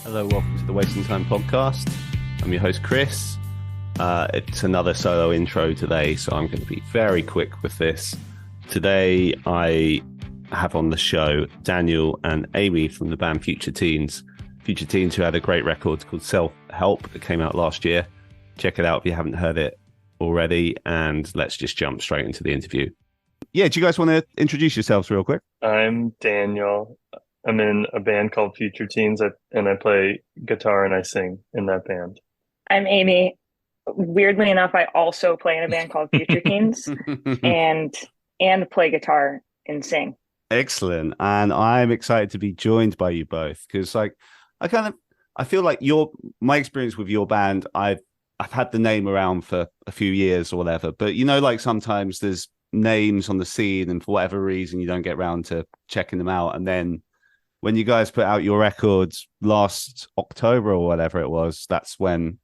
Hello, welcome to the Wasting Time podcast. I'm your host, Chris. It's another solo intro today, so I'm going to be very quick with this. Today, I have on the show Daniel and Amy from the band Future Teens. Future Teens, who had a great record called Self-Help that came out last year. Check it out if you haven't heard it already, and let's just jump straight into the interview. Yeah, do you guys want to introduce yourselves real quick? I'm Daniel. I'm in a band called Future Teens, and I play guitar and I sing in that band. I'm Amy. Weirdly enough, I also play in a band called Future Teens and play guitar and sing. Excellent. And I'm excited to be joined by you both because I feel like my experience with your band, I've had the name around for a few years or whatever, but like sometimes there's names on the scene and for whatever reason you don't get around to checking them out. And then when you guys put out your records last October or whatever it was, that's when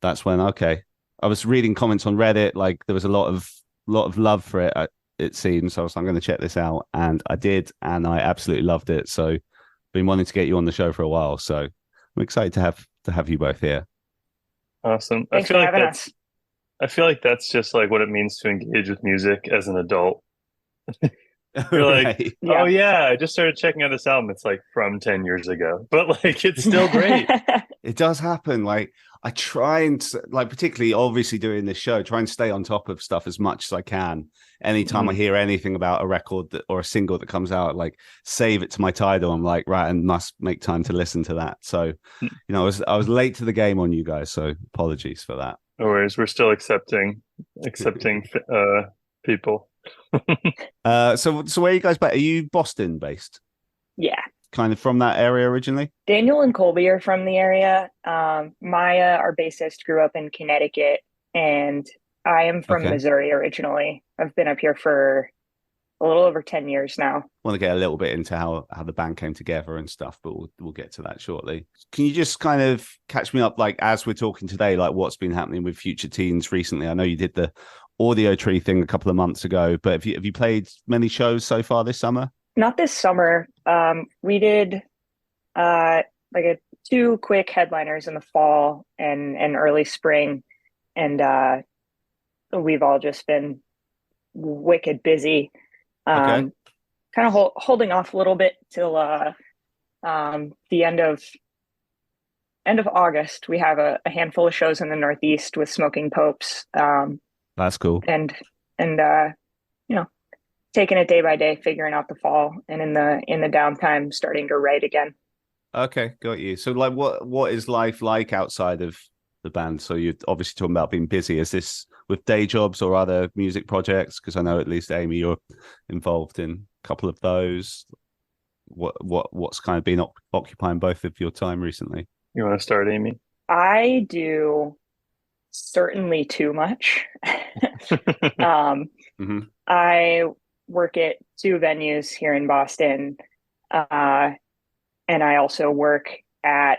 okay. I was reading comments on Reddit, like there was a lot of love for it seems. So I was like, I'm going to check this out, and I did, and I absolutely loved it. So been wanting to get you on the show for a while. So I'm excited to have you both here. Awesome. Thanks for having us. I feel like that's just like what it means to engage with music as an adult. You're like, Right. oh yeah, I just started checking out this album. It's like from 10 years ago, but like it's still great. It does happen. Like I try and like, particularly obviously doing this show, try and stay on top of stuff as much as I can. Anytime I hear anything about a record or a single that comes out, save it to my Tidal. I'm like, right, and must make time to listen to that. So, I was late to the game on you guys, so apologies for that. No worries, we're still accepting people. So where are you guys based? Are you Boston based? Yeah. Kind of from that area originally? Daniel and Colby are from the area. Maya, our bassist, grew up in Connecticut, and I am from Missouri originally. I've been up here for a little over 10 years now. I want to get a little bit into how the band came together and stuff, but we'll get to that shortly. Can you just kind of catch me up, like as we're talking today, like what's been happening with Future Teens recently? I know you did the Audio Tree thing a couple of months ago, but have you played many shows so far this summer? Not this summer. We did two quick headliners in the fall and early spring, and we've all just been wicked busy. Kind of holding off a little bit till the end of August. We have a handful of shows in the Northeast with Smoking Popes. That's cool. And taking it day by day, figuring out the fall, and in the downtime, starting to write again. Okay, got you. So, like, what is life like outside of the band? So, you're obviously talking about being busy. Is this with day jobs or other music projects? Because I know at least Amy, you're involved in a couple of those. What's kind of been occupying both of your time recently? You want to start, Amy? I do certainly too much. I work at two venues here in Boston, and I also work at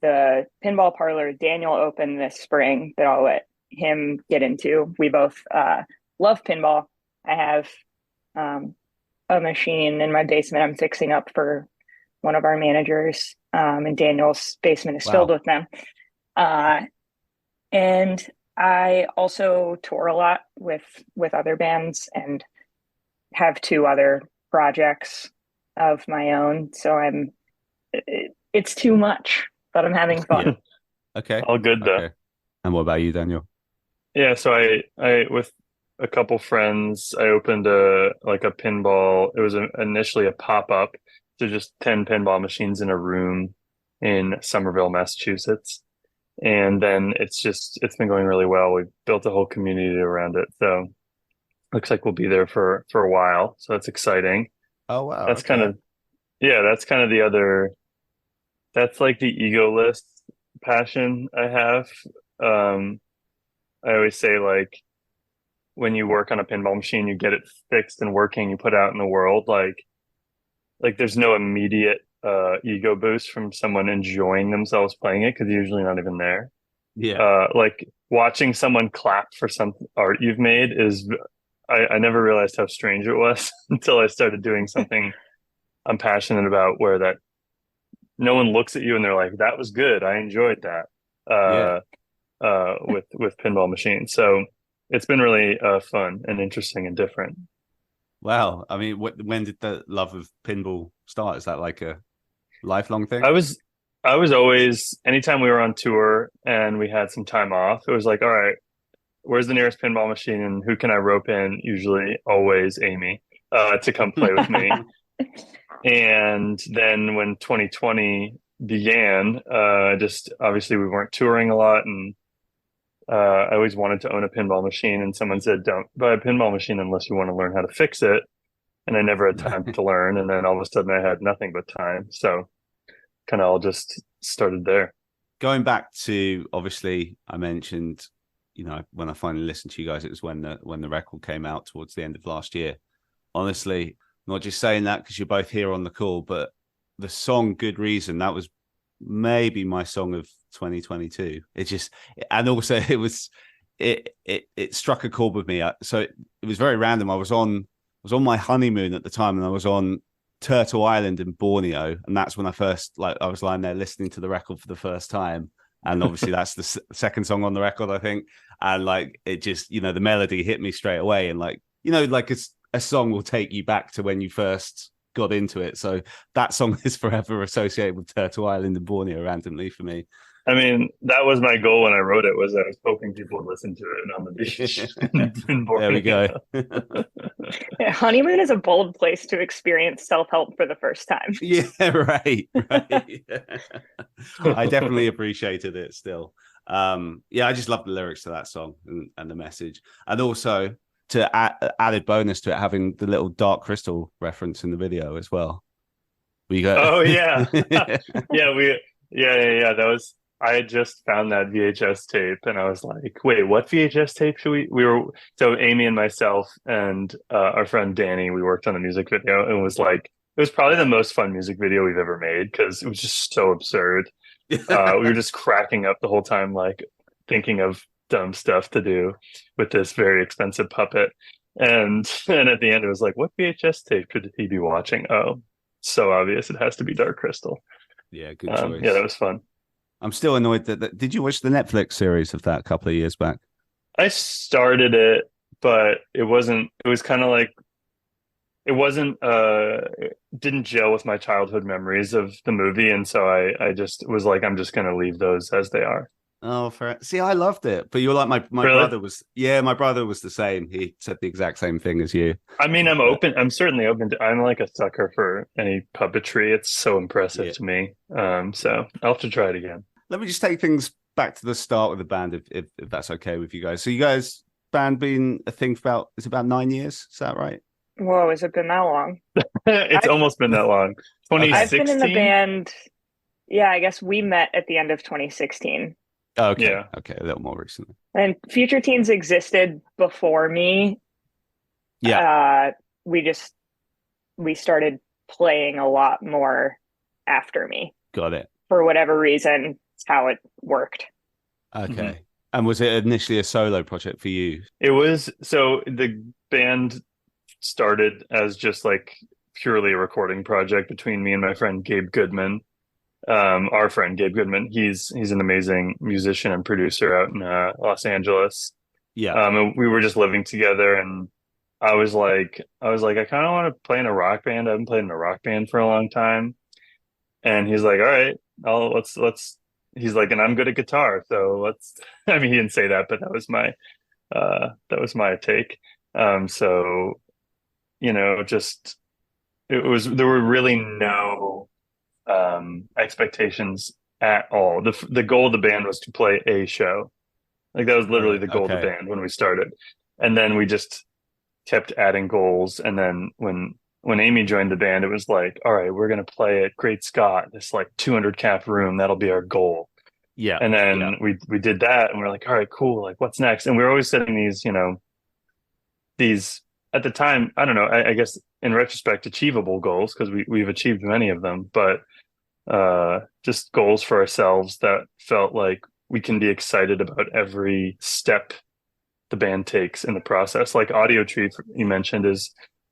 the pinball parlor Daniel opened this spring that I'll let him get into. We both love pinball. I have a machine in my basement I'm fixing up for one of our managers, and Daniel's basement is filled with them. And I also tour a lot with other bands and have two other projects of my own. So it's too much, but I'm having fun. Yeah. Okay. All good though. Okay. And what about you, Daniel? Yeah, so I with a couple friends, I opened a pinball. It was initially a pop-up, so just 10 pinball machines in a room in Somerville, Massachusetts. And then it's been going really well. We've built a whole community around it. So looks like we'll be there for a while. So that's exciting. Oh wow. That's kind of the other, that's like the ego list passion I have. I always say, like, when you work on a pinball machine, you get it fixed and working, you put out in the world, like there's no immediate ego boost from someone enjoying themselves playing it, because usually not even there. Yeah. Like watching someone clap for some art you've made is, I never realized how strange it was until I started doing something I'm passionate about, where that no one looks at you and they're like, that was good, I enjoyed that, Yeah. with pinball machines. So it's been really fun and interesting and different. Wow. I mean, when did the love of pinball start? Is that like a lifelong thing? I was I was always, anytime we were on tour and we had some time off, it was like, all right, where's the nearest pinball machine and who can I rope in? Usually, always Amy, to come play with me. And then when 2020 began, just obviously we weren't touring a lot, and I always wanted to own a pinball machine. And someone said, "Don't buy a pinball machine unless you want to learn how to fix it." And I never had time to learn. And then all of a sudden, I had nothing but time. So kind of all just started there. Going back to, obviously, I mentioned, when I finally listened to you guys, it was when the record came out towards the end of last year. Honestly, not just saying that because you're both here on the call, but the song "Good Reason," that was maybe my song of 2022. It just, and also it struck a chord with me. So it was very random. I was on my honeymoon at the time, and I was on Turtle Island in Borneo, and that's when I was lying there listening to the record for the first time. And obviously that's the second song on the record, I think. And like, it just, the melody hit me straight away. And like, like a song will take you back to when you first got into it. So that song is forever associated with Turtle Island and Borneo randomly for me. I mean, that was my goal when I wrote it, was I was hoping people would listen to it on the beach in Borneo. There we go. Yeah, honeymoon is a bold place to experience self-help for the first time. Yeah, right. I definitely appreciated it still. I just love the lyrics to that song and the message. And also, to added bonus to it, having the little Dark Crystal reference in the video as well. Oh yeah. Yeah. That was, I had just found that VHS tape and I was like, wait, what VHS tape should so Amy and myself and our friend Danny, we worked on the music video, and it was probably the most fun music video we've ever made because it was just so absurd. We were just cracking up the whole time, like thinking of dumb stuff to do with this very expensive puppet. And at the end, it was like, what VHS tape could he be watching? Oh, so obvious. It has to be Dark Crystal. Yeah, good choice. Yeah, that was fun. I'm still annoyed that did you watch the Netflix series of that a couple of years back? I started it, but it was kind of like, it wasn't, it didn't gel with my childhood memories of the movie. And so I just was like, I'm just going to leave those as they are. Oh, fair. See, I loved it, but you're like my Really? brother was. Yeah, my brother was the same. He said the exact same thing as you. I mean, I'm certainly open to, I'm like a sucker for any puppetry. It's so impressive to me. So I'll have to try it again. Let me just take things back to the start with the band, if that's okay with you guys. So you guys, band been a thing for it's about 9 years. Is that right? Whoa, has it been that long? It's almost been that long. 2016? I've been in the band. Yeah, I guess we met at the end of 2016. Okay. Yeah. Okay, a little more recently. And Future Teens existed before me. Yeah. We started playing a lot more after me. Got it. For whatever reason, it's how it worked. Okay. Mm-hmm. And was it initially a solo project for you? It was, so the band started as just like purely a recording project between me and my friend Gabe Goodman. Our friend Gabe Goodman, he's an amazing musician and producer out in Los Angeles. Yeah. And we were just living together, and I was like, I kind of want to play in a rock band. I haven't played in a rock band for a long time. And he's like, all right, let's. He's like, and I'm good at guitar, so let's. I mean, he didn't say that, but that was my take. So, just there were really no expectations at all. The goal of the band was to play a show. Like that was literally the goal of the band when we started. And then we just kept adding goals. And then when Amy joined the band, it was like, all right, we're going to play at Great Scott, this like 200 cap room. That'll be our goal. Yeah. And then we did that, and we're like, all right, cool. Like, what's next? And we were always setting these at the time, I don't know, I guess in retrospect, achievable goals, because we've achieved many of them, but just goals for ourselves that felt like we can be excited about every step the band takes in the process. Like Audio Tree, you mentioned,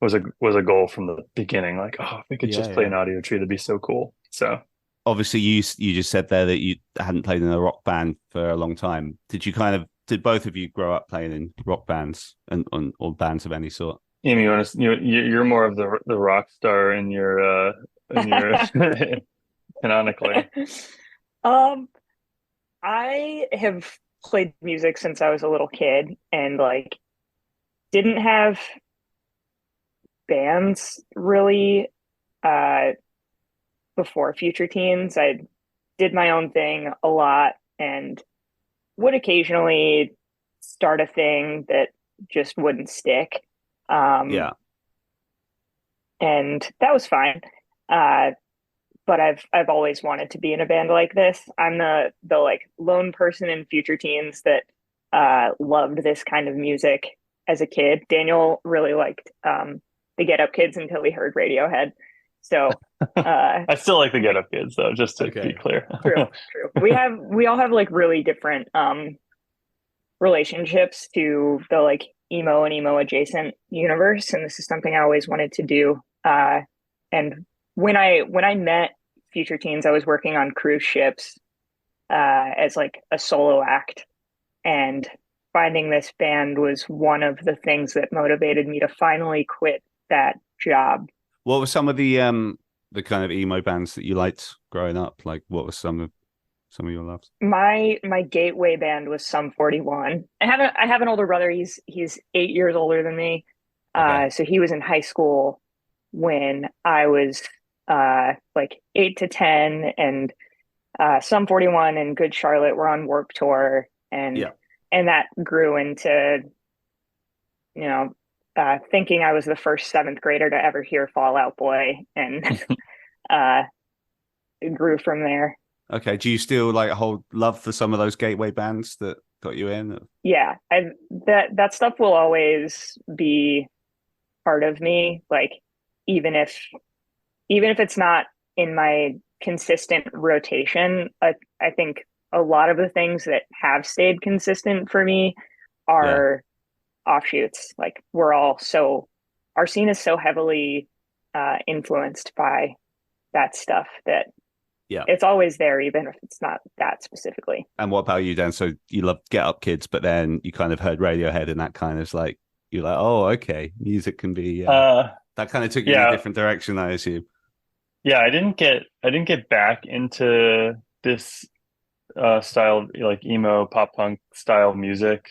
was a goal from the beginning. Like, oh, if we could just play an Audio Tree, that'd be so cool. So obviously you just said there that you hadn't played in a rock band for a long time. Did both of you grow up playing in rock bands or bands of any sort? Amy, you're more of the rock star in your canonically. Um, I have played music since I was a little kid and like didn't have bands really uh before Future Teens. I did my own thing a lot and would occasionally start a thing that just wouldn't stick. Um, Yeah. and that was fine. Uh, but I've always wanted to be in a band like this. I'm the like lone person in Future Teens that loved this kind of music as a kid. Daniel really liked the Get Up Kids until he heard Radiohead. So I still like the Get Up Kids though, just to be clear. True. We all have like really different relationships to the like emo and emo adjacent universe, and this is something I always wanted to do. And when I met Future Teens, I was working on cruise ships as like a solo act, and finding this band was one of the things that motivated me to finally quit that job. What were some of the kind of emo bands that you liked growing up? Like, what were some of your loves? My gateway band was Sum 41. I have an older brother. He's 8 years older than me. Okay. So he was in high school when I was like 8 to 10, and Sum 41 and Good Charlotte were on Warped Tour, and Yeah. that grew into, you know, thinking I was the first seventh grader to ever hear Fall Out Boy, and it grew from there. Okay. Do you still like hold love for some of those gateway bands that got you in? Yeah, that stuff will always be part of me. Like even if it's not in my consistent rotation, I think a lot of the things that have stayed consistent for me Yeah. are offshoots. Like our scene is so heavily influenced by that stuff that Yeah. it's always there, even if it's not that specifically. And what about you, Dan? So you love Get Up Kids, but then you kind of heard Radiohead, and that kind of like you're like, oh, okay, music can be. That kind of took you in a Yeah, different direction, I assume. yeah. I didn't get back into this style, like emo pop punk style music,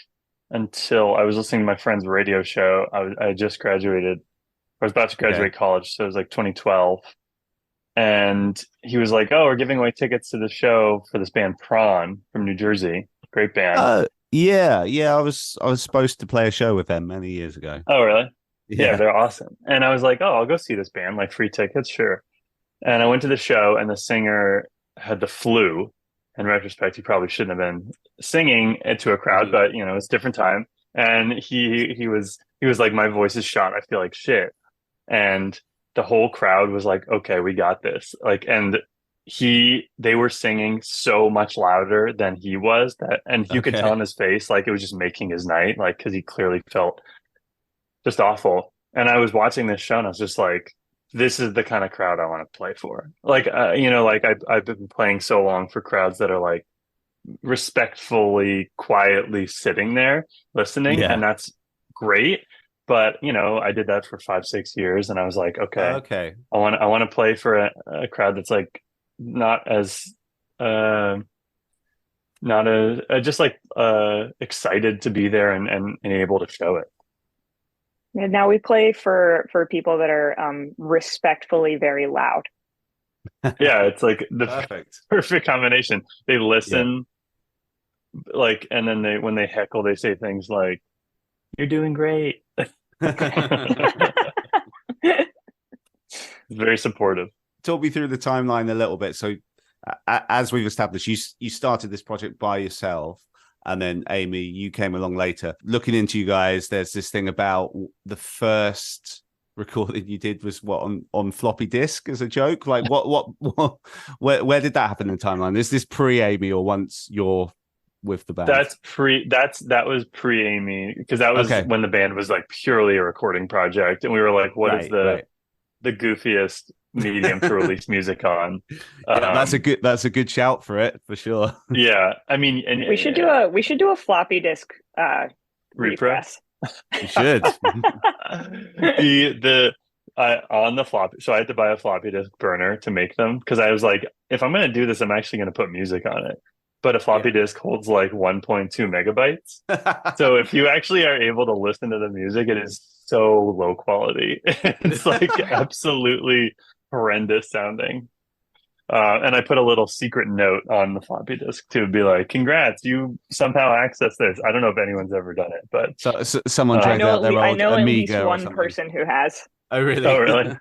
until I was listening to my friend's radio show. I had just graduated. I was about to Okay. graduate college, so it was like 2012. And he was like, "Oh, we're giving away tickets to the show for this band Prawn from New Jersey. Great band." Yeah. I was supposed to play a show with them many years ago. Oh, really? Yeah, Yeah. they're awesome. And I was like, "Oh, I'll go see this band, like free tickets, sure." And I went to the show, and the singer had the flu. In retrospect, he probably shouldn't have been singing it to a crowd, but you know, it's a different time. And he was like, "My voice is shot. I feel like shit." And the whole crowd was like, "Okay, we got this." Like, and they were singing so much louder than he was, that, and you could tell Okay. in his face, like it was just making his night, like because he clearly felt just awful. And I was watching this show, and I was just like, "This is the kind of crowd I want to play for." Like, like I've been playing so long for crowds that are like respectfully, quietly sitting there listening, Yeah. and that's great. But I did that for 5, 6 years, and I was like, okay, Okay. I want to play for a crowd that's like not as uh not as just like excited to be there, and able to show it. And now we play for people that are respectfully very loud. Yeah, it's like the Perfect. perfect combination. They Yeah. listen, like, and then when they heckle, they say things like, "You're doing great." Very supportive. Talk me through the timeline a little bit. So, as we've established, you started this project by yourself, and then Amy, you came along later. Looking into you guys, there's this thing about the first recording you did was what on floppy disk as a joke. Like, what where did that happen in the timeline? Is this pre Amy or once you're with the band? That was pre Amy, because that was Okay. when the band was like purely a recording project, and we were like, what is Right. the Right. goofiest medium to release music on. Yeah, that's a good shout for it for sure. Yeah, I mean, and we should do a floppy disk repro. repress. You should. the on the floppy, so I had to buy a floppy disk burner to make them because I was like, if I'm going to do this, I'm actually going to put music on it. But a floppy disk holds like 1.2 megabytes. So if you actually are able to listen to the music, it is so low quality. It's like absolutely horrendous sounding. And I put a little secret note on the floppy disk to be like, "Congrats, you somehow accessed this." I don't know if anyone's ever done it, but so someone dragged out their I old know at least Amiga or one something. person who has. Oh, really? Oh, really?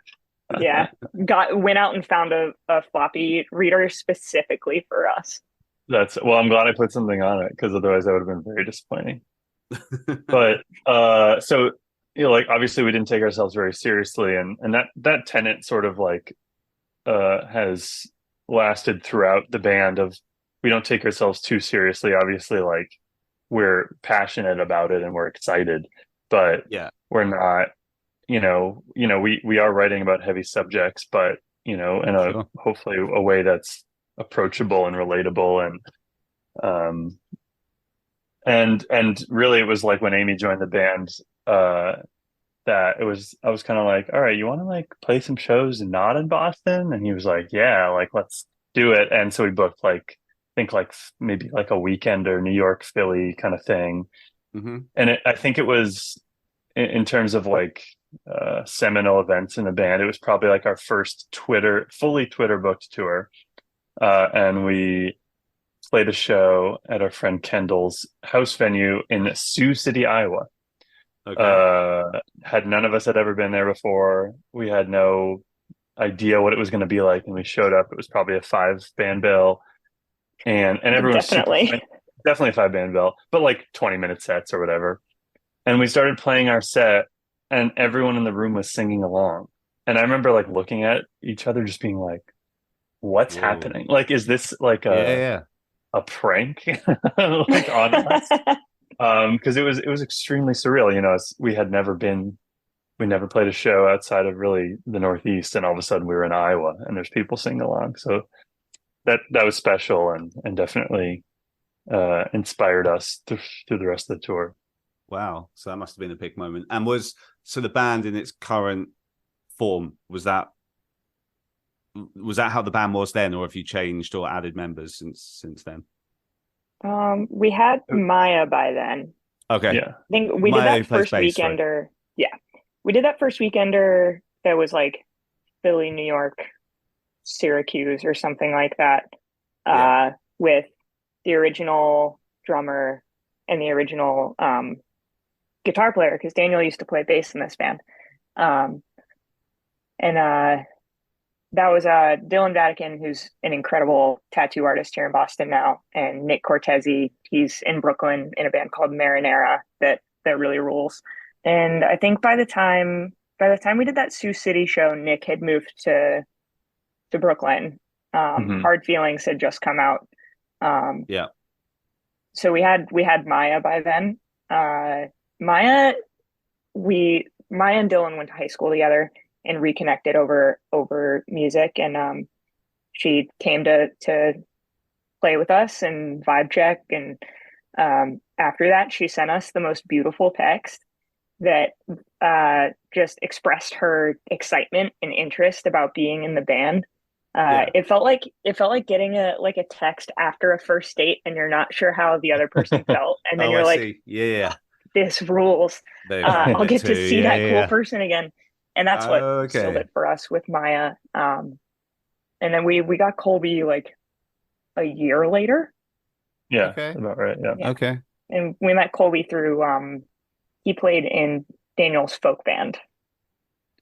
Yeah, went out and found a floppy reader specifically for us. Well, I'm glad I put something on it because otherwise that would have been very disappointing. But so like obviously we didn't take ourselves very seriously, and that tenet sort of like has lasted throughout the band of we don't take ourselves too seriously. Obviously, like we're passionate about it and we're excited, but yeah, we're not, we are writing about heavy subjects, but in a hopefully a way that's approachable and relatable. And really it was like when Amy joined the band, that I was kind of like, all right, you want to like play some shows not in Boston? And he was like, yeah, like let's do it. And so we booked like I think like maybe like a weekend or New York, Philly kind of thing. mm-hmm. And I think it was in terms of like seminal events in the band, it was probably like our first fully Twitter booked tour. And we played a show at our friend Kendall's house venue in Sioux City, Iowa. Okay. Had none of us had ever been there before. We had no idea what it was going to be like, and we showed up. It was probably a 5-band bill, and everyone was definitely a 5-band bill, but like 20-minute sets or whatever. And we started playing our set, and everyone in the room was singing along. And I remember like looking at each other, just being like, "What's happening? Like, is this like a prank like on us?" Because it was extremely surreal. We never played a show outside of really the Northeast, and all of a sudden we were in Iowa and there's people singing along. So that was special and definitely inspired us through the rest of the tour. Wow. So that must have been a big moment. And so the band in its current form, was that how the band was then, or have you changed or added members since then? We had Maya by then. Okay. Yeah. I think we did that first weekender. Right? Yeah. We did that first weekender that was like Philly, New York, Syracuse or something like that. With the original drummer and the original guitar player, because Daniel used to play bass in this band. That was Dylan Vatican, who's an incredible tattoo artist here in Boston now, and Nick Cortese. He's in Brooklyn in a band called Marinara that really rules. And I think by the time we did that Sioux City show, Nick had moved to Brooklyn. Hard Feelings had just come out. So we had Maya by then. Maya and Dylan went to high school together and reconnected over music, and she came to play with us and vibe check, and after that she sent us the most beautiful text that just expressed her excitement and interest about being in the band. It felt like getting a text after a first date and you're not sure how the other person felt, and then you're like, see. Yeah, this rules. I'll get to see that cool person again. And that's what sealed it for us with Maya. And then we got Colby like a year later. Yeah, okay. About right. Yeah. Okay. And we met Colby through he played in Daniel's folk band.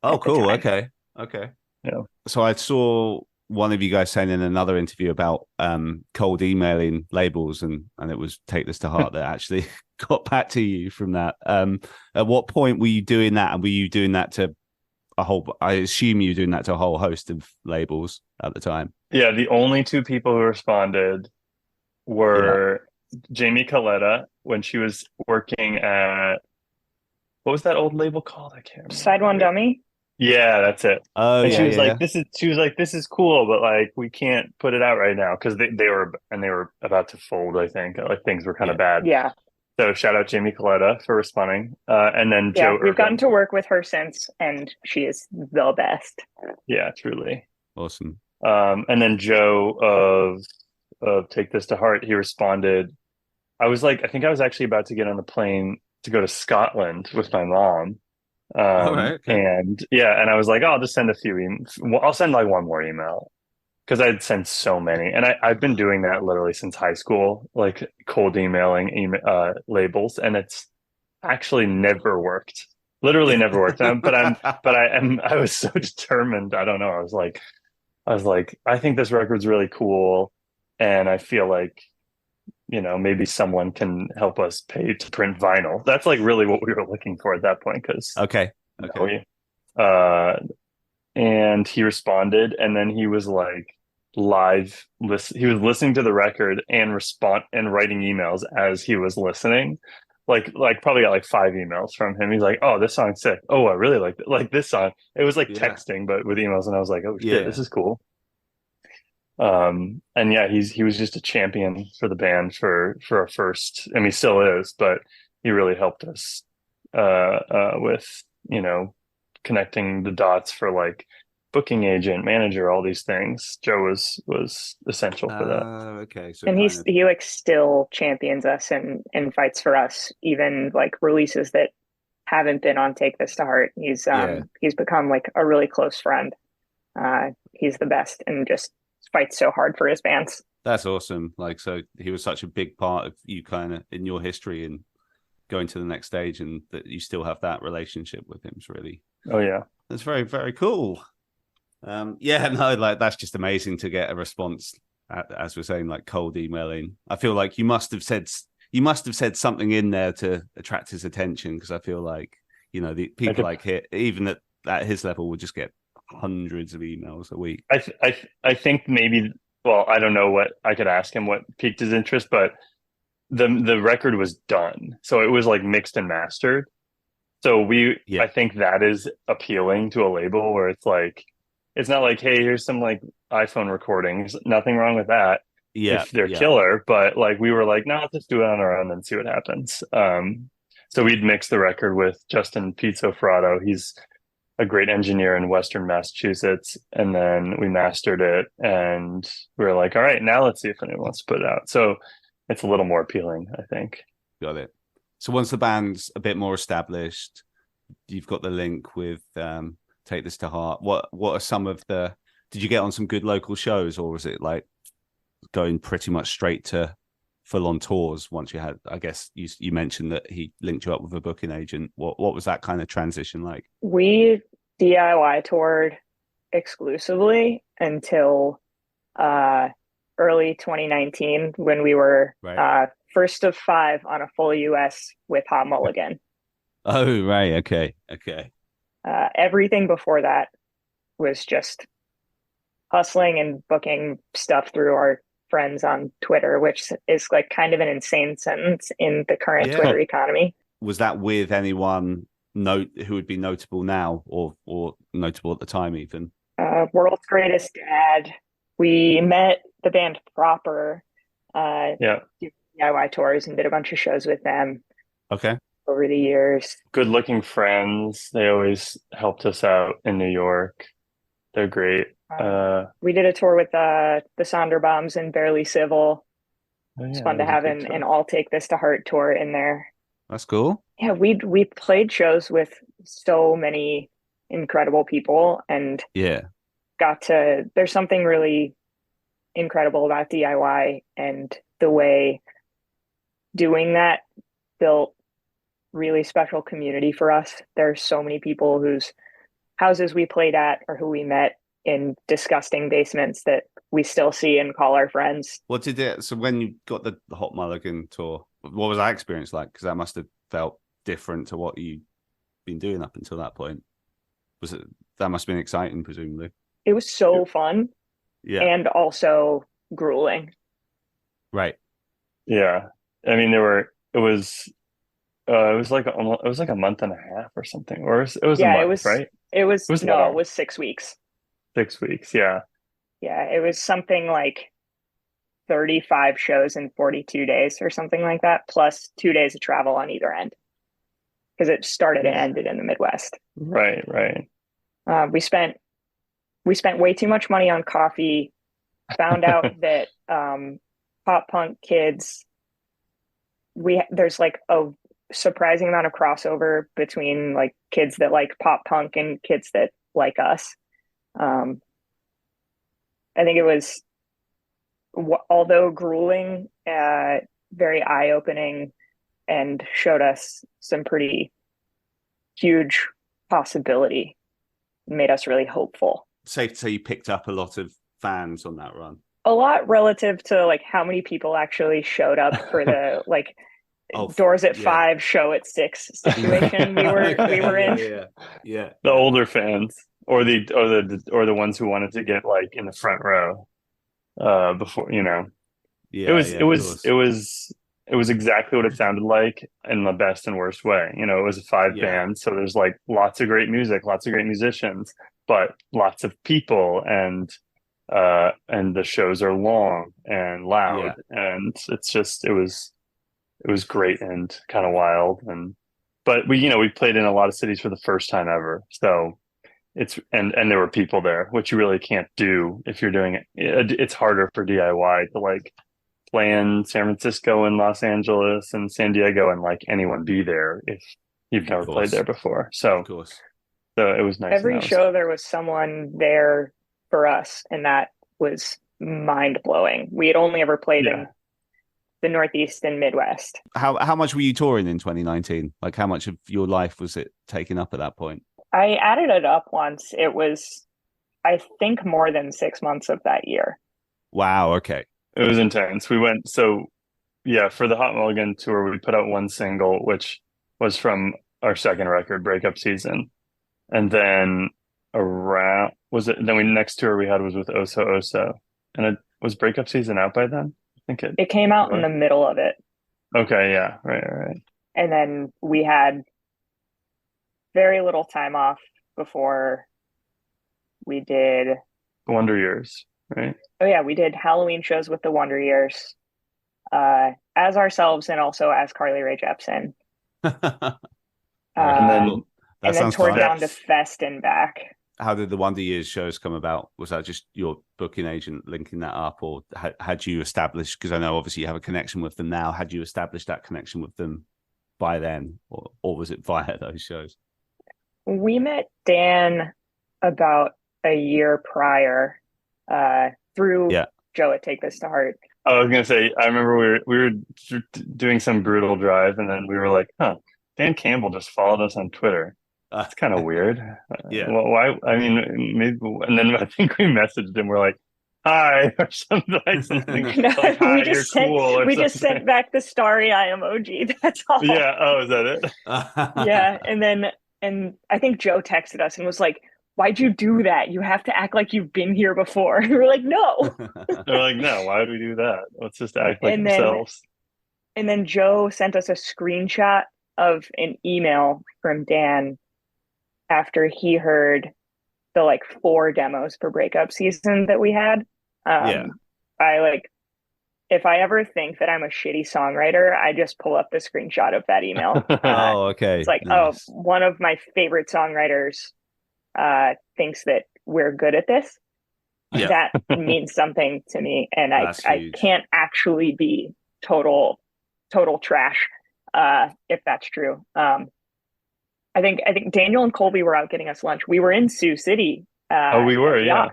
Oh, cool. Okay. Yeah. So I saw one of you guys saying in another interview about cold emailing labels, and it was take this to heart that actually got back to you from that. At what point were you doing that, and were you doing that to I assume you were doing that to a whole host of labels at the time? Yeah, the only two people who responded were Jamie Coletta when she was working at, what was that old label called? I can't remember. Side One Dummy. Yeah, that's it. Oh And yeah, yeah, yeah. she was like, this is cool, but like we can't put it out right now because they were about to fold, I think. Like things were kind of Yeah. bad. Yeah. So shout out Jamie Coletta for responding. And then Yeah. Joe We've gotten Urban. to work with her since, and she is the best. Yeah, truly. Awesome. And then Joe of Take This to Heart, he responded. I think I was actually about to get on the plane to go to Scotland with my mom. All right. Okay. And yeah, and I was like, oh, I'll just send a few emails. I'll send like one more email because I'd sent so many. And I've been doing that literally since high school, like cold emailing labels, and it's actually never worked. Literally never worked. I was so determined. I don't know. I was like, I think this record's really cool. And I feel like, maybe someone can help us pay to print vinyl. That's like really what we were looking for at that point. Cause Okay. you Okay. know, uh, and he responded, and then he was like he was listening to the record and writing emails as he was listening. Like probably got like 5 emails from him. He's like, "Oh, this song's sick. Oh, I really like this song." It was like Yeah. texting, but with emails, and I was like, "Oh shit, Yeah. this is cool." And yeah, he was just a champion for the band for our first. I mean, he still is, but he really helped us with connecting the dots for like booking agent, manager, all these things. Joe was essential for that. Okay. So And kind of. he like still champions us and fights for us, even like releases that haven't been on Take This to Heart. Yeah. He's become like a really close friend. He's the best and just fights so hard for his bands. That's awesome. Like, so he was such a big part of you kind of in your history and going to the next stage, and that you still have that relationship with him is really, Oh yeah. that's very, very cool. Yeah, no, like that's just amazing to get a response, as we're saying, like cold emailing. I feel like you must have said something in there to attract his attention, because I feel like, the people like hit, even at his level, would just get hundreds of emails a week. I think maybe, well, I don't know what I could ask him what piqued his interest, but the record was done. So it was like mixed and mastered. So Yeah. I think that is appealing to a label where it's like, it's not like, hey, here's some like iPhone recordings. Nothing wrong with that Yeah. if they're Yeah. killer. But like we were like, no, let's just do it on our own and see what happens. So we'd mix the record with Justin Pizzofrado. He's a great engineer in Western Massachusetts. And then we mastered it, and we were like, all right, now let's see if anyone wants to put it out. So it's a little more appealing, I think. Got it. So once the band's a bit more established, you've got the link with Take This to Heart. What are some of the? Did you get on some good local shows, or was it like going pretty much straight to full on tours once you had? I guess you mentioned that he linked you up with a booking agent. What was that kind of transition like? We DIY toured exclusively until early 2019 when we were Right. first of 5 on a full US with Hot Mulligan. Oh, right. Okay. Okay. Everything before that was just hustling and booking stuff through our friends on Twitter, which is like kind of an insane sentence in the current Yeah. Twitter economy. Was that with anyone who would be notable now, or notable at the time even? World's Greatest Dad. We met the band proper. Yeah. DIY tours and did a bunch of shows with them Okay. over the years. Good looking friends. They always helped us out in New York. They're great. We did a tour with the Sonderbombs and Barely Civil. Oh, yeah, It's fun to that was a have good an tour. all Take This to Heart tour in there. That's cool. Yeah, we played shows with so many incredible people and Yeah. there's something really incredible about DIY and the way doing that built really special community for us. There's so many people whose houses we played at or who we met in disgusting basements that we still see and call our friends. What did it? So when you got the Hot Mulligan tour, what was that experience like? Because that must have felt different to what you'd been doing up until that point. Was it? That must have been exciting, presumably. It was so fun. Yeah. And also grueling. Right. Yeah. I mean, it was like a month and a half or something, or it was a month, right? It was It was no, it long. was 6 weeks. 6 weeks. Yeah. Yeah, it was something like 35 shows in 42 days or something like that, plus 2 days of travel on either end because it started and Yeah. ended in the Midwest. Right. Right. We spent way too much money on coffee. Found out that pop punk kids, there's like a surprising amount of crossover between like kids that like pop punk and kids that like us. Um, I think it was, although grueling, very eye opening, and showed us some pretty huge possibility. Made us really hopeful. Safe to say you picked up a lot of fans on that run. A lot relative to like how many people actually showed up for the like doors at 5, show at 6 situation we were in. Yeah. The older fans, or the ones who wanted to get like in the front row, before, Yeah, it was exactly what it sounded like in the best and worst way. It was a 5 band, so there's like lots of great music, lots of great musicians, but lots of people, and the shows are long and loud, and it was great and kind of wild. But we played in a lot of cities for the first time ever, so and there were people there, which you really can't do if you're doing it. It's harder for DIY to like play in San Francisco and Los Angeles and San Diego and like anyone be there if you've never played there before. So, of course. So it was nice. Every show there was someone there for us, and that was mind blowing. We had only ever played in the Northeast and Midwest. How much were you touring in 2019? Like, how much of your life was it taking up at that point? I added it up once. It was, I think, more than 6 months of that year. Wow. Okay. It was intense. We went, for the Hot Mulligan tour, we put out one single, which was from our second record, Breakup Season. And then next tour we had was with Oso Oso. And it was Breakup Season out by then? I think it came out in the middle of it. Okay, yeah, right. And then we had very little time off before we did Wonder Years, right? Oh yeah, we did Halloween shows with the Wonder Years, as ourselves and also as Carly Rae Jepsen. And then toured down to Fest and back. How did the Wonder Years shows come about? Was that just your booking agent linking that up, or had you established, because I know obviously you have a connection with them now, had you established that connection with them by then, or was it via those shows? We met Dan about a year prior, through Joe at Take This to Heart. I was gonna say, I remember we were doing some brutal drive, and then we were like, Dan Campbell just followed us on Twitter. That's kind of weird. Well, why? I mean, maybe. And then I think we messaged him. We're like, "Hi" or something. No, like, "Hi, you're cool." We just sent back the starry eye emoji. That's all. Yeah. Oh, is that it? Yeah, and I think Joe texted us and was like, "Why'd you do that? You have to act like you've been here before." We were like, "No." They're like, "No, why would we do that? Let's just act like ourselves." And then Joe sent us a screenshot of an email from Dan after he heard the like 4 demos for Breakup Season that we had. If I ever think that I'm a shitty songwriter, I just pull up the screenshot of that email. Okay. It's like, nice. One of my favorite songwriters thinks that we're good at this. That means something to me, and I can't actually be total trash if that's true. I think Daniel and Colby were out getting us lunch. We were in Sioux City. We were, yeah.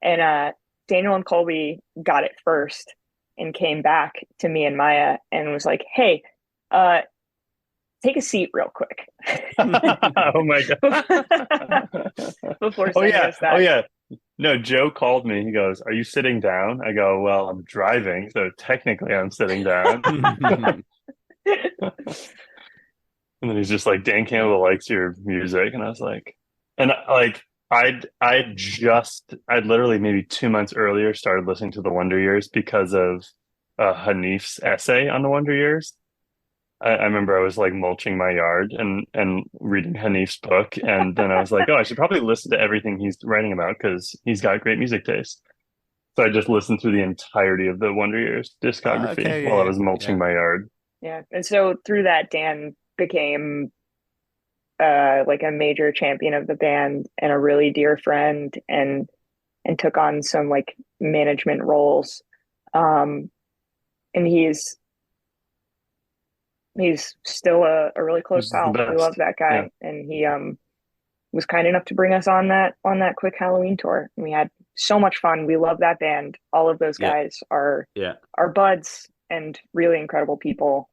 And Daniel and Colby got it first and came back to me and Maya and was like, "Hey, take a seat real quick." Oh my god! Before saying us that. Oh yeah. No, Joe called me. He goes, "Are you sitting down?" I go, "Well, I'm driving, so technically I'm sitting down." And then he's just like, "Dan Campbell likes your music," and I was like, I'd literally maybe 2 months earlier started listening to the Wonder Years because of Hanif's essay on the Wonder Years. I remember I was like mulching my yard and reading Hanif's book, and then I was like, oh, I should probably listen to everything he's writing about because he's got great music taste. So I just listened through the entirety of the Wonder Years discography Okay, while I yeah, was mulching yeah, my yard. Yeah. And so through that, Dan became like a major champion of the band and a really dear friend, and took on some like management roles. Um, and he's still a really close This is the pal. We love best. that Yeah. guy, and he was kind enough to bring us on that quick Halloween tour. And we had so much fun. We love that band. All of those yeah, guys yeah. are buds and really incredible people.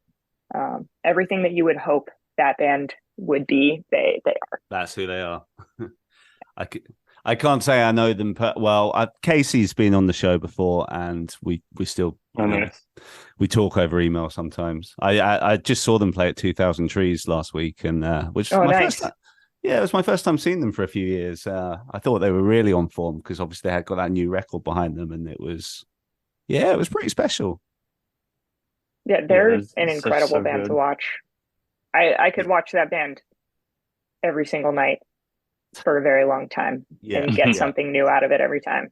Everything that you would hope that band would be, they are. That's who they are. I, I can't say I know them well. Casey's been on the show before, and we still Oh, nice. we talk over email sometimes. I just saw them play at 2000 Trees last week, and which was Oh, my nice. first time. Yeah, it was my first time seeing them for a few years. I thought they were really on form because obviously they had got that new record behind them, and it was pretty special. Yeah, Yeah, they're it's an such incredible so band to good. watch. I could watch that band every single night for a very long time Yeah, and get yeah. something new out of it every time.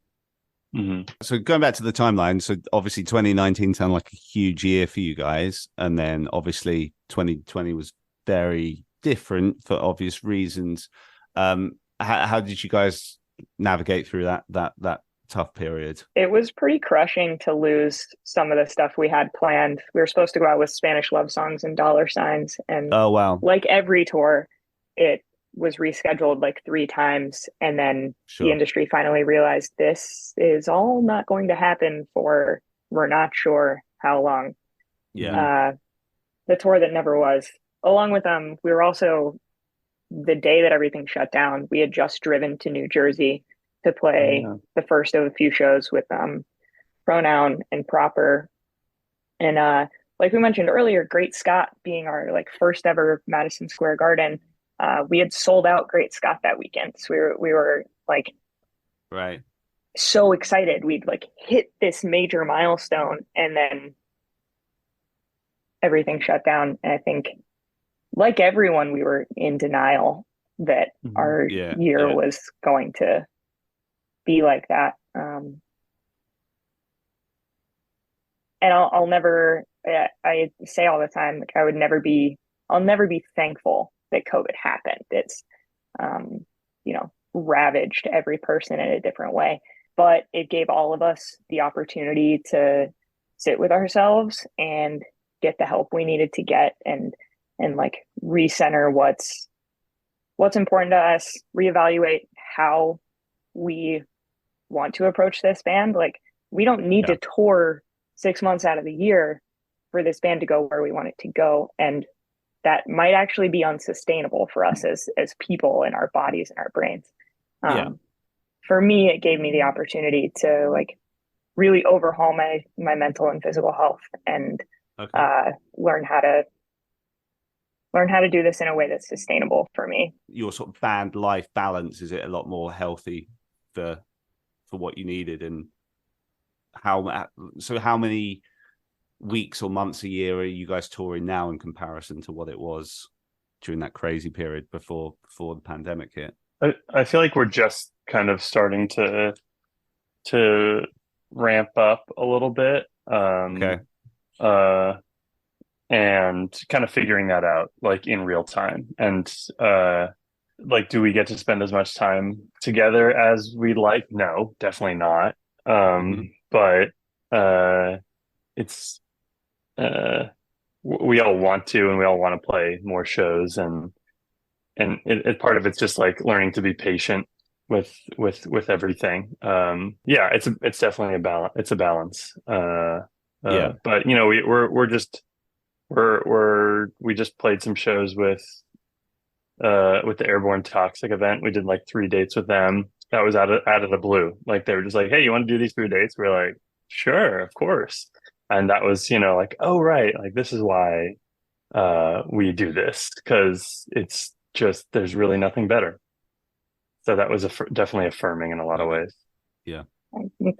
Hmm. So going back to the timeline, so obviously 2019 sounded like a huge year for you guys, and then obviously 2020 was very different for obvious reasons. How did you guys navigate through that tough period? It was pretty crushing to lose some of the stuff we had planned. We were supposed to go out with Spanish love songs and dollar signs, and Oh wow, like every tour, it was rescheduled like three times, and then the sure, industry finally realized this is all not going to happen for we're not sure how long. yeah, Hmm. Uh, the tour that never was. Along with we were also the day that everything shut down. We had just driven to New Jersey to Oh, play yeah. the first of a few shows with Pronoun and Proper, and like we mentioned earlier, Great Scott being our like first ever Madison Square Garden. We had sold out Great Scott that weekend, so we were like right, so excited. We'd like hit this major milestone, and then everything shut down. And I think, like everyone, we were in denial that Hmm. our yeah, year yeah, was going to be like that. And I'll never, I say all the time, like I'll never be thankful that COVID happened. It's, um, ravaged every person in a different way, but it gave all of us the opportunity to sit with ourselves and get the help we needed to get, and like recenter what's important to us, reevaluate how we want to approach this band. Like, we don't need yeah, to tour 6 months out of the year for this band to go where we want it to go. And that might actually be unsustainable for us as people and our bodies and our brains. yeah. Um, for me, it gave me the opportunity to like really overhaul my mental and physical health, and Okay. learn how to do this in a way that's sustainable for me. Your sort of band life balance, is it a lot more healthy for what you needed, and how many weeks or months a year are you guys touring now in comparison to what it was during that crazy period before the pandemic hit? I feel like we're just kind of starting to ramp up a little bit. Okay. Uh, and kind of figuring that out like in real time. And like, do we get to spend as much time together as we'd like? No, definitely not. Mm-hmm. But it's we all want to, and we all want to play more shows, and part of it's just like learning to be patient with everything. Yeah, it's definitely a balance. It's a balance. Yeah. But we just played some shows with the Airborne Toxic event. We did like 3 dates with them. That was out of the blue. Like, they were just like, "Hey, you want to do these 3 dates?" We're like, "Sure, of course." And that was, like, "Oh, right, like this is why we do this, because it's just there's really nothing better." So that was definitely affirming in a lot of Okay. ways. Yeah.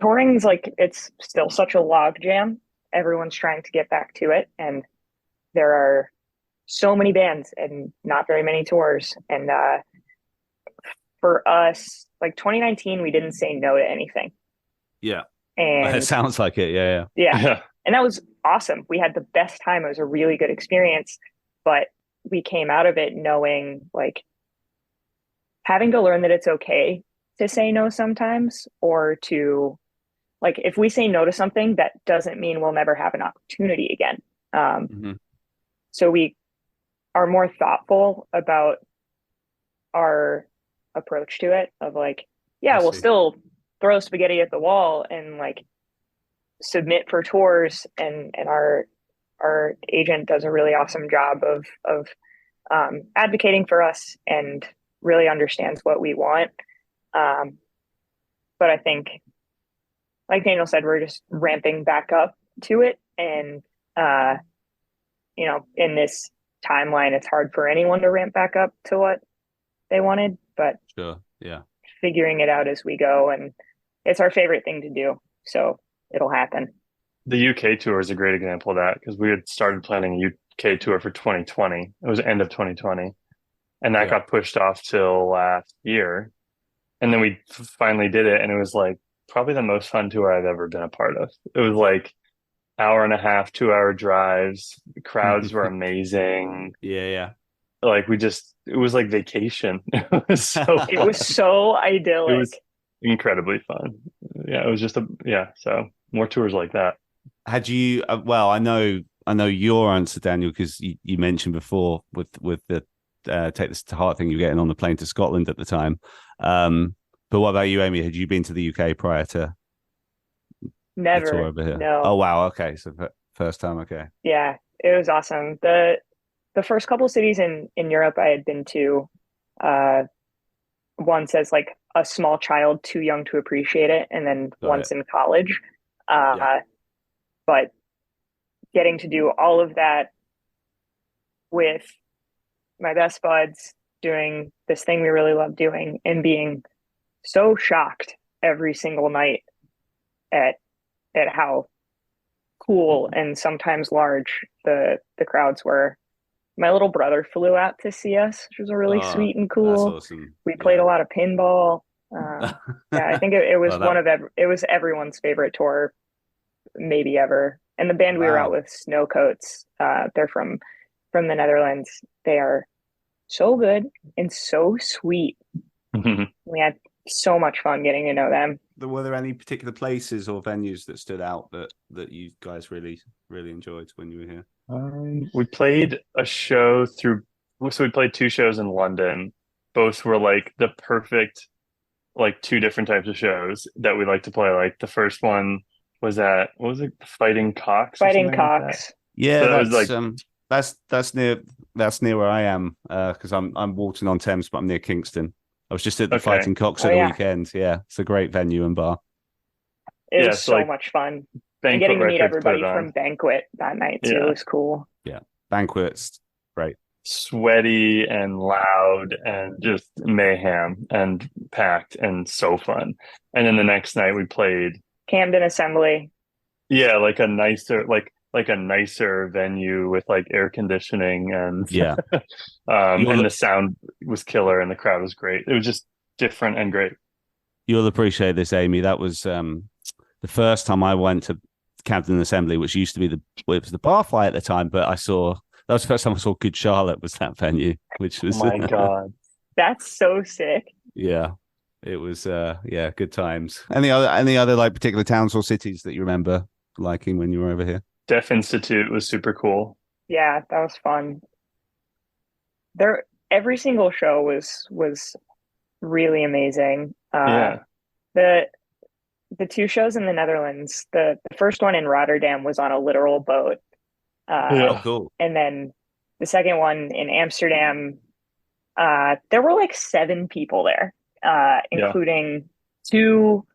Touring's like, it's still such a log jam. Everyone's trying to get back to it, and there are so many bands and not very many tours. And for us, like 2019, we didn't say no to anything. Yeah. It And sounds like it. Yeah. yeah. Yeah. And that was awesome. We had the best time. It was a really good experience, but we came out of it knowing, like, having to learn that it's okay to say no sometimes, or to, like, if we say no to something, that doesn't mean we'll never have an opportunity again. Mm-hmm. So we are more thoughtful about our approach to it, of like, yeah, we'll still throw spaghetti at the wall and like submit for tours, and our agent does a really awesome job of advocating for us and really understands what we want. But I think, like Daniel said, we're just ramping back up to it. And, in this timeline, it's hard for anyone to ramp back up to what they wanted, but Sure. Yeah. figuring it out as we go. And it's our favorite thing to do. So it'll happen. The UK tour is a great example of that, because we had started planning a UK tour for 2020. It was end of 2020. And that got pushed off till last year. And then we finally did it. And it was like probably the most fun tour I've ever been a part of. It was like hour and a half, 2 hour drives. The crowds were amazing. Yeah. Like it was like vacation. It was so It was so idyllic. It was incredibly fun. Yeah, it was just so more tours like that. Had you, well, I know your answer, Daniel, because you mentioned before with the take this to heart thing, you're getting on the plane to Scotland at the time. But what about you, Amy? Had you been to the UK prior to Never. the tour over here? No. Oh, wow. Okay. So first time. Okay. Yeah, it was awesome. The first couple cities in Europe I had been to, once as like a small child, too young to appreciate it, and then once in college. But getting to do all of that with my best buds, doing this thing we really love doing, and being so shocked every single night at how cool and sometimes large the crowds were. My little brother flew out to see us, which was really sweet and cool. That's awesome. We played a lot of pinball. I think it was it was everyone's favorite tour, maybe ever. And the band we were out with, Snowcoats, they're from the Netherlands. They are so good and so sweet. We had so much fun getting to know them. Were there any particular places or venues that stood out that you guys really, really enjoyed when you were here? We played a show so we played 2 shows in London. Both were like the perfect, like 2 different types of shows that we like to play. Like the first one was at, what was it? Fighting Cocks. Fighting Cocks. Yeah, so that's near where I am, because I'm Walton on Thames, but I'm near Kingston. I was just at the Fighting Cocks at the weekend. Yeah, it's a great venue and bar. It was so much fun. And getting to meet everybody from Banquet that night too was cool. Yeah, Banquet's great. Sweaty and loud and just mayhem and packed and so fun. And then the next night we played Camden Assembly. Yeah, like a nicer venue with like air conditioning and and the sound was killer and the crowd was great. It was just different and great. You'll appreciate this, Amy. That was the first time I went to Camden Assembly, which used to be it was the Barfly at the time, but that was the first time I saw Good Charlotte was that venue, which was oh my god. That's so sick. Yeah. It was good times. Any other like particular towns or cities that you remember liking when you were over here? Deaf Institute was super cool. Yeah, that was fun. Every single show was really amazing. The 2 shows in the Netherlands, the first one in Rotterdam was on a literal boat. Oh, cool. And then the second one in Amsterdam, there were like 7 people there, including 2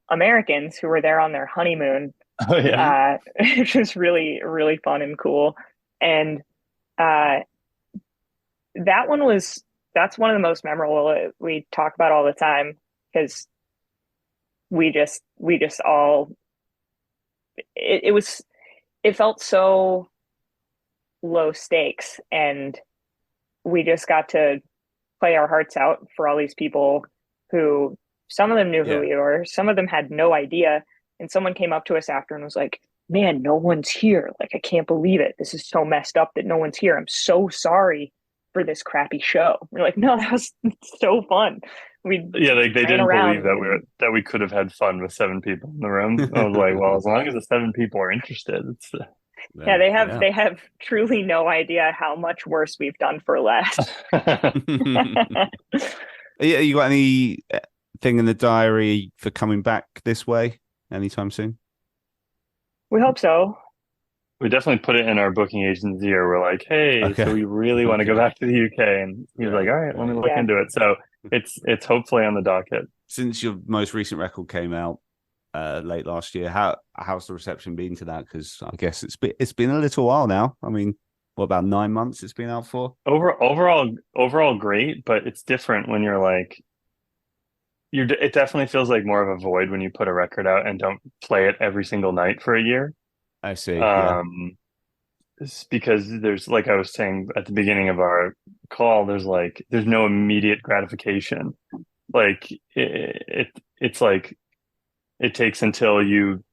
Americans who were there on their honeymoon. Oh yeah. Which was really, really fun and cool. And that's one of the most memorable we talk about all the time, because we just all it felt so low stakes, and we just got to play our hearts out for all these people who, some of them knew who Yeah. we were, some of them had no idea. And someone came up to us after and was like, man, no one's here. Like, I can't believe it. This is so messed up that no one's here. I'm so sorry for this crappy show. We're like, no, that was so fun. We Like they ran didn't believe around that we could have had fun with 7 people in the room. I was like, well, as long as the 7 people are interested, it's yeah, Yeah. they have truly no idea how much worse we've done for less. Yeah, you got any thing in the diary for coming back this way anytime soon? We hope so. we definitely put it in our booking agent's ear. We're like, hey, Okay. so we really want to go back to the UK, and he was like, all right, let me look Yeah. into it. So it's hopefully on the docket. Since your most recent record came out late last year, how's the reception been to that? Because I guess it's been a little while now. I mean, what, about 9 months it's been out for? Overall great, but it's different when you're like it definitely feels like more of a void when you put a record out and don't play it every single night for a year. I see. Yeah. It's because there's, like I was saying at the beginning of our call, there's no immediate gratification. Like it's like it takes until you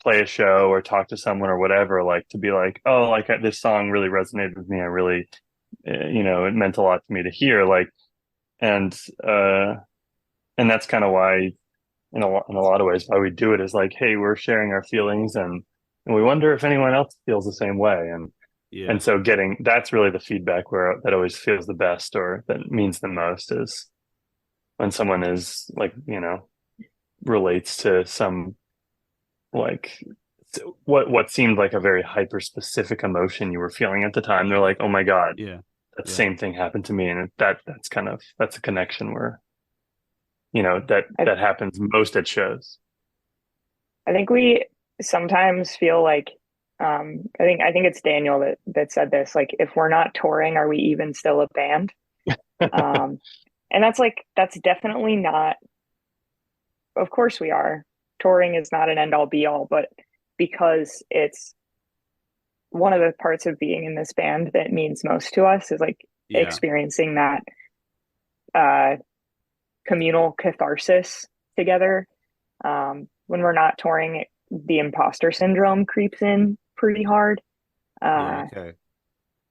play a show or talk to someone or whatever, like to be like, oh, like this song really resonated with me. I really, it meant a lot to me to hear. Like, and that's kind of why, in a lot of ways, why we do it is like, hey, we're sharing our feelings, and we wonder if anyone else feels the same way. And so that's really the feedback that always feels the best, or that means the most, is when someone is like, relates to some, like, what seemed like a very hyper specific emotion you were feeling at the time. They're like, oh my God, Yeah. that same thing happened to me. And that's a connection where, that happens most at shows. I think we sometimes feel like I think it's Daniel that said this, like, if we're not touring, are we even still a band? And that's definitely not, of course we are. Touring is not an end all be all, but because it's one of the parts of being in this band that means most to us is like experiencing that communal catharsis together. When we're not touring, the imposter syndrome creeps in pretty hard. Okay.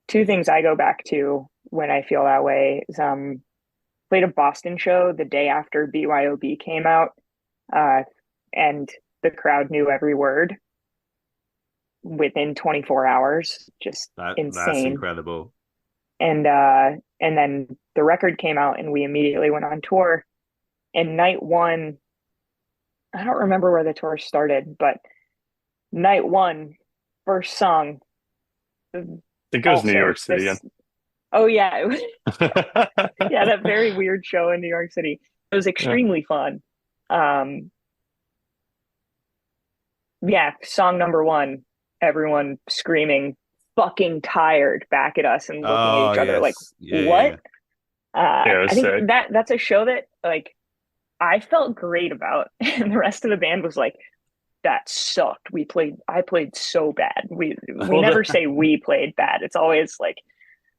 Two things I go back to when I feel that way is played a Boston show the day after BYOB came out, and the crowd knew every word within 24 hours. Just insane. That's incredible. And then the record came out, and we immediately went on tour. And night one, I don't remember where the tour started, but night one, first song. It goes New York City. Oh yeah, yeah, that very weird show in New York City. It was extremely fun. Yeah, song number one, everyone screaming "fucking tired" back at us and looking at each other like, what? I think that's a show that, like, I felt great about, and the rest of the band was like, that sucked. I played so bad. We never say we played bad. It's always like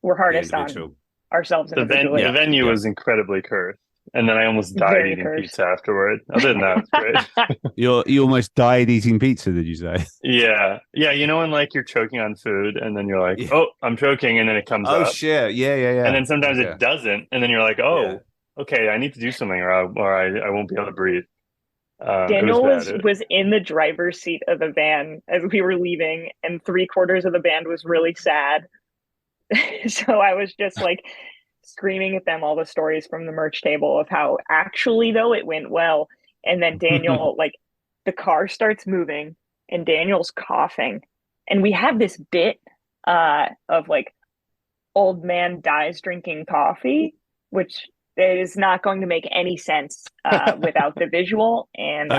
we're hardest on ourselves individually. The venue was incredibly cursed, and then I almost died eating pizza afterward. Other than that, it was great. You almost died eating pizza, did you say? Yeah. When, like, you're choking on food, and then you're like, oh, I'm choking, and then it comes up. Oh shit! Yeah. And then sometimes it doesn't, and then you're like, oh, okay, I need to do something, or I won't be able to breathe. Daniel was in the driver's seat of the van as we were leaving, and 3/4 of the band was really sad. So I was just like screaming at them all the stories from the merch table of how actually, though, it went well. And then Daniel, like, the car starts moving and Daniel's coughing. And we have this bit of like, old man dies drinking coffee, which is not going to make any sense without the visual. And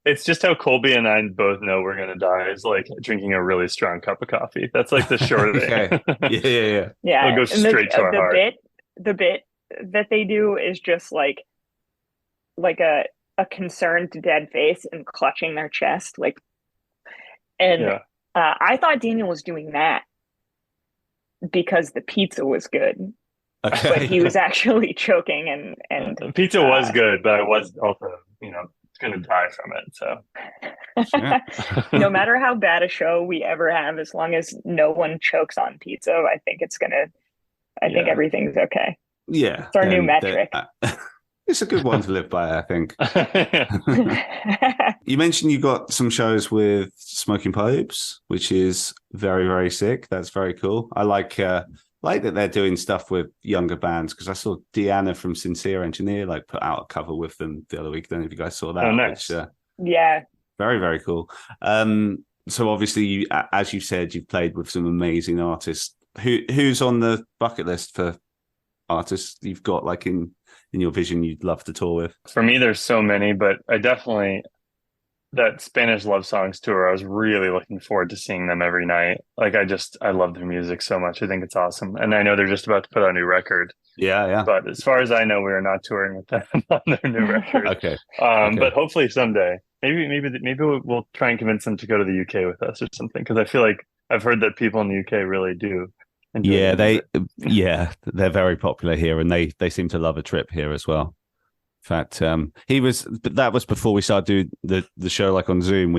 it's just how Colby and I both know we're gonna die, is like drinking a really strong cup of coffee. That's like the short of it. Yeah. It'll go straight to our heart. The bit that they do is just like a concerned dead face and clutching their chest, like, and I thought Daniel was doing that because the pizza was good, but he Okay. was actually choking and Pizza was good, but I was also, going to die from it. So Sure. no matter how bad a show we ever have, as long as no one chokes on pizza, I think yeah. everything's okay. Yeah. It's our new Then metric. it's a good one to live by, I think. You mentioned you got some shows with Smoking Popes, which is very, very sick. That's very cool. I like that they're doing stuff with younger bands, because I saw Deanna from Sincere Engineer like put out a cover with them the other week. I don't know if you guys saw that. Oh, nice. Which Yeah. very, very cool. So obviously, as you said, you've played with some amazing artists. Who's on the bucket list for artists you've got like in your vision you'd love to tour with? For me, there's so many, but I definitely that Spanish Love Songs tour, I was really looking forward to seeing them every night. Like I love their music so much. I think it's awesome. And I know they're just about to put out a new record. Yeah, yeah. But as far as I know, we are not touring with them on their new record. Okay. But hopefully someday, maybe we'll try and convince them to go to the UK with us or something. Because I feel like I've heard that people in the UK really do enjoy they're very popular here, and they seem to love a trip here as well. In fact, but that was before we started doing the show like on Zoom.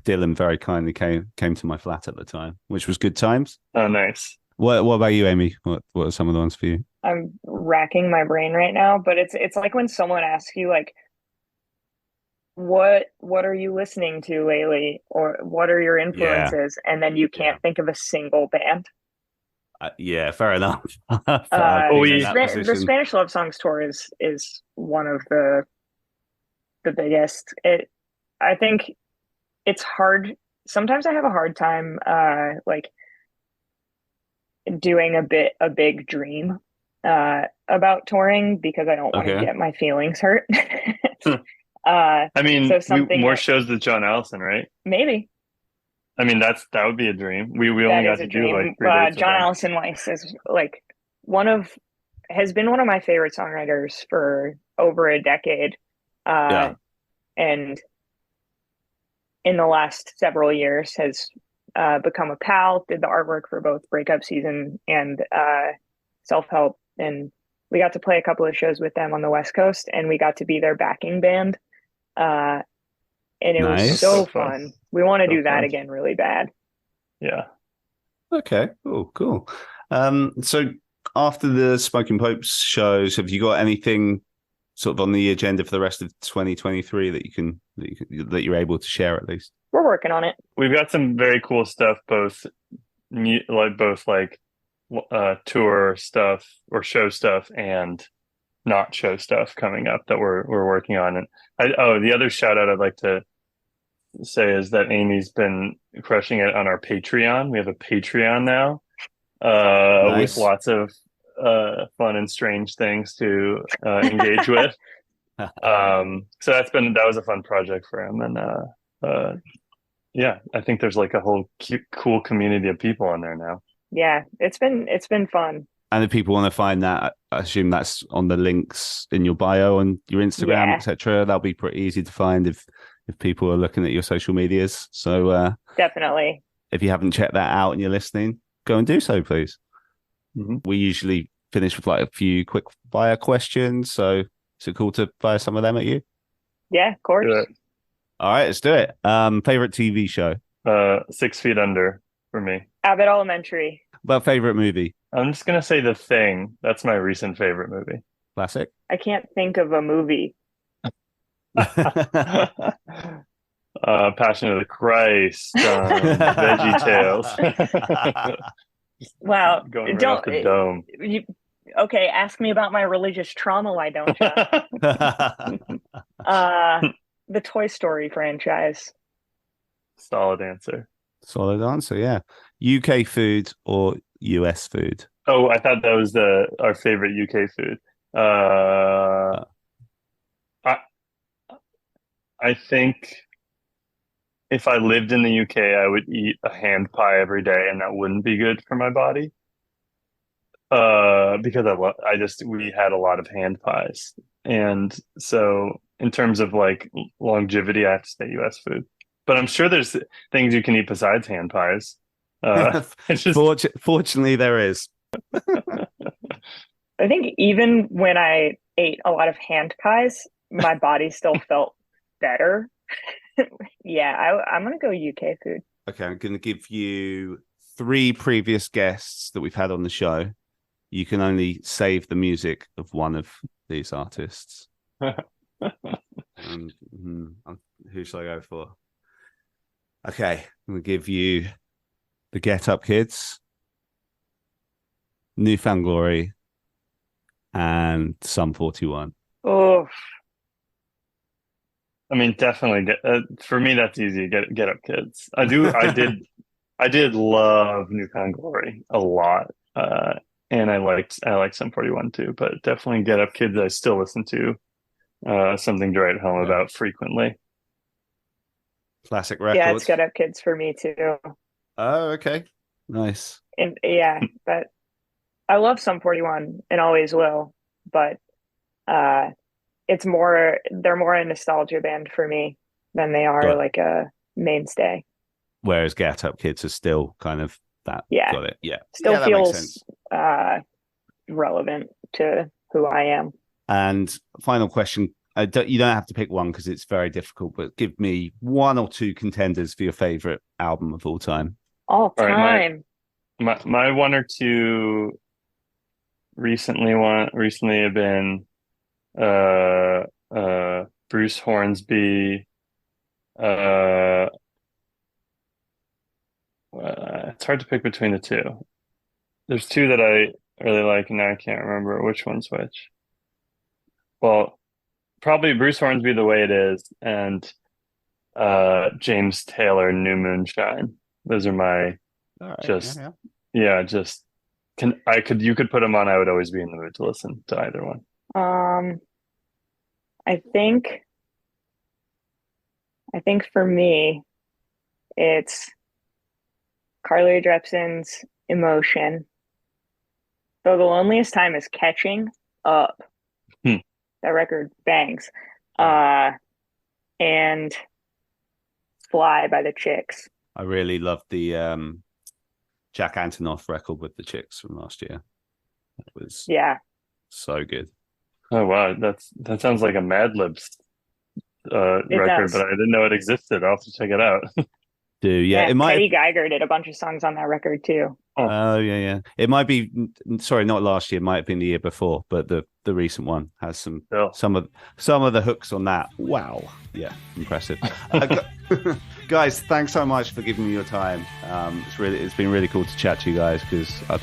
Dylan very kindly came to my flat at the time, which was good times. Oh, nice. What about you, Amy? What are some of the ones for you? I'm racking my brain right now, but it's like when someone asks you like, what are you listening to lately, or what are your influences, and then you can't think of a single band. Yeah, fair enough. The Spanish Love Songs tour is one of the biggest. I think it's hard. Sometimes I have a hard time like doing a big dream about touring, because I don't want to get my feelings hurt. I mean, so more shows with John Allison, right? Maybe. I mean, that would be a dream. We only got to do like 3 days. John Allison Weiss is like has been one of my favorite songwriters for over a decade. And in the last several years has become a pal, did the artwork for both Breakup Season and Self-Help. And we got to play a couple of shows with them on the West Coast, and we got to be their backing band. And it was so fun. We want to do that again really bad. Yeah. Okay. Oh, cool. So after the Smoking Popes shows, have you got anything sort of on the agenda for the rest of 2023 that you're able to share at least? We're working on it. We've got some very cool stuff, both tour stuff or show stuff and not show stuff coming up that we're working on. And the other shout out I'd like to say is that Amy's been crushing it on our Patreon. We have a Patreon now, with lots of fun and strange things to engage with. So that was a fun project for him, and I think there's like a whole cute, cool community of people on there now. Yeah, it's been fun. And if people want to find that, I assume that's on the links in your bio on your Instagram, etc. That'll be pretty easy to find if people are looking at your social medias. So definitely, if you haven't checked that out and you're listening, go and do so, please. Mm-hmm. We usually finish with like a few quick fire questions. So is it cool to fire some of them at you? Yeah, of course. All right, let's do it. Favorite TV show? 6 Feet Under for me. Abbott Elementary. But favorite movie? I'm just gonna say The Thing. That's my recent favorite movie. Classic. I can't think of a movie. Passion of the Christ, Veggie Tales. Wow. Going right off the dome. Okay, ask me about my religious trauma, why don't you? The Toy Story franchise. Solid answer. Solid answer, yeah. UK food or US food? Oh, I thought that was our favorite UK food. I think if I lived in the UK, I would eat a hand pie every day, and that wouldn't be good for my body. Because we had a lot of hand pies, and so in terms of like longevity, I have to say US food. but I'm sure there's things you can eat besides hand pies. It's just Fortunately, there is. I think even when I ate a lot of hand pies, my body still felt better. Yeah, I'm gonna go UK food. Okay, I'm going to give you 3 previous guests that we've had on the show. You can only save the music of one of these artists. Who shall I go for? Okay, I'm going to give you the Get Up Kids, Newfound Glory, and Sum 41. Oh, I mean, definitely for me, that's easy. Get Up Kids. I did love Newfound Glory a lot. And I liked Sum 41 too, but definitely Get Up Kids I still listen to Something to Write Home About frequently. Classic record. yeah, it's Get Up Kids for me too. Oh, okay. Nice. And yeah, but I love Sum 41 and always will, but they're more a nostalgia band for me than they are like a mainstay. Whereas Get Up Kids is still kind of that. Yeah. Got it. Yeah. Still that feels makes sense. Relevant to who I am. And final question. You don't have to pick one because it's very difficult, but give me 1 or 2 contenders for your favorite album of all time. All time. Right, my 1 or 2 recently have been Bruce Hornsby. It's hard to pick between the 2. There's 2 that I really like, and now I can't remember which one's which. Well, probably Bruce Hornsby, The Way It Is, and James Taylor, New Moonshine. Those are my you could put them on. I would always be in the mood to listen to either one. I think for me, it's Carly Rae Jepsen's Emotion. Though the Loneliest Time is catching up. That record bangs. And Fly by the Chicks. I really loved the Jack Antonoff record with the Chicks from last year. It was so good. Oh wow, that sounds like a Mad Libs record, but I didn't know it existed. I'll have to check it out. Teddy Geiger did a bunch of songs on that record too. Oh yeah. It might be not last year, it might have been the year before, but the recent one has some of the hooks on that. Wow. Yeah, impressive. Guys, thanks so much for giving me your time. It's been really cool to chat to you guys because I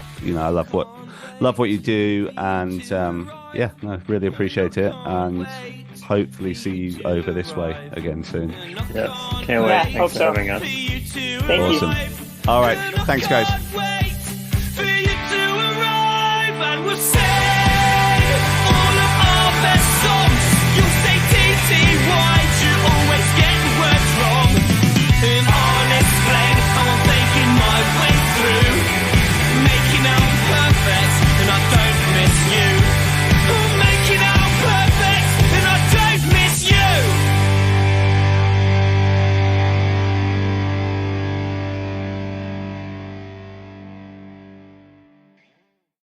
love what you do, and I really appreciate it, and hopefully see you over this way again soon. Yes, can't wait. Thanks for having us. Thank you. All right, thanks guys. All of our best